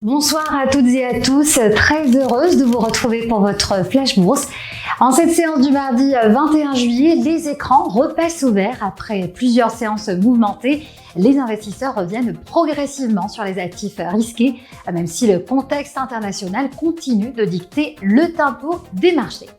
Bonsoir à toutes et à tous, très heureuse de vous retrouver pour votre Flash Bourse. En cette séance du mardi 21 juillet, les écrans repassent au vert après plusieurs séances mouvementées. Les investisseurs reviennent progressivement sur les actifs risqués, même si le contexte international continue de dicter le tempo des marchés.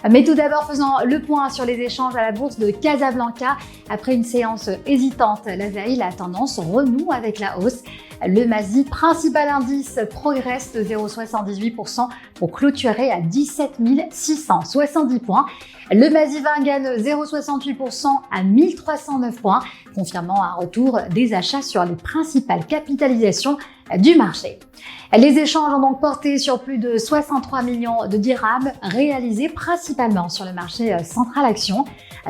Mais tout d'abord, faisons le point sur les échanges à la bourse de Casablanca. Après une séance hésitante la veille, la tendance renoue avec la hausse. Le MASI, principal indice, progresse de 0,78% pour clôturer à 17 670 points. Le MASI 20 gagne 0,68% à 1309 points, confirmant un retour des achats sur les principales capitalisations du marché. Les échanges ont donc porté sur plus de 63 millions de dirhams réalisés principalement sur le marché central action.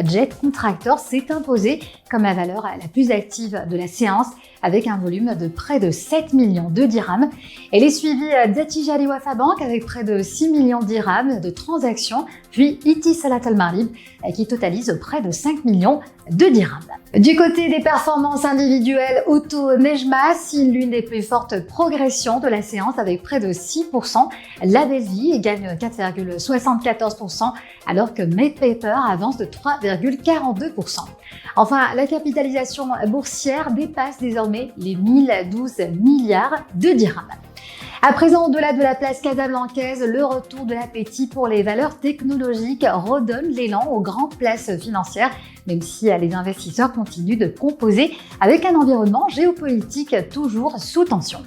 Jet Contractor s'est imposé comme la valeur la plus active de la séance avec un volume de près de 7 millions de dirhams. Elle est suivie d'Attijari Wafa Bank avec près de 6 millions de dirhams de transactions, puis Etisalat Al Marib qui totalise près de 5 millions de dirhams. Du côté des performances individuelles, Auto Nejma signe l'une des plus fortes progressions de la séance avec près de 6%. La Belvie gagne 4,74% alors que Medpaper avance de 3,42%. Enfin, la capitalisation boursière dépasse désormais les 1012 milliards de dirhams. À présent, au-delà de la place casablancaise, le retour de l'appétit pour les valeurs technologiques redonne l'élan aux grandes places financières, même si les investisseurs continuent de composer avec un environnement géopolitique toujours sous tension.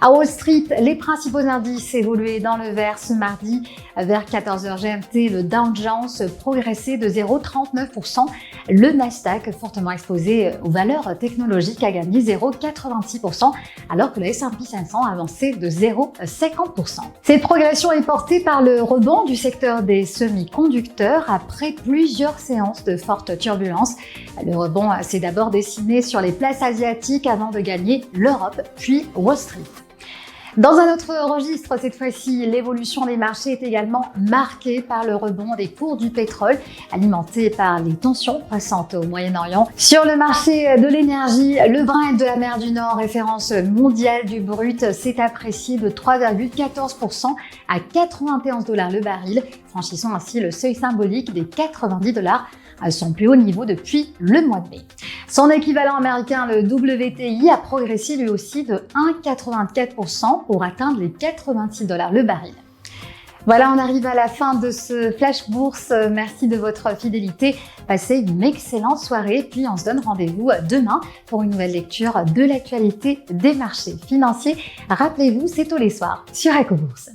À Wall Street, les principaux indices évoluaient dans le vert ce mardi. Vers 14h GMT, le Dow Jones progressait de 0,39%. Le Nasdaq, fortement exposé aux valeurs technologiques, a gagné 0,86%, alors que le S&P 500 avançait de 0,50%. Cette progression est portée par le rebond du secteur des semi-conducteurs après plusieurs séances de forte turbulence. Le rebond s'est d'abord dessiné sur les places asiatiques avant de gagner l'Europe, puis Wall Street. Dans un autre registre, cette fois-ci, l'évolution des marchés est également marquée par le rebond des cours du pétrole, alimenté par les tensions pressantes au Moyen-Orient. Sur le marché de l'énergie, le Brent de la mer du Nord, référence mondiale du brut, s'est apprécié de 3,14% à 91 $ le baril, franchissant ainsi le seuil symbolique des 90 $ à son plus haut niveau depuis le mois de mai. Son équivalent américain, le WTI, a progressé lui aussi de 1,84% pour atteindre les 86 $ le baril. Voilà, on arrive à la fin de ce Flash Bourse. Merci de votre fidélité. Passez une excellente soirée, puis on se donne rendez-vous demain pour une nouvelle lecture de l'actualité des marchés financiers. Rappelez-vous, c'est tous les soirs sur EcoBourse.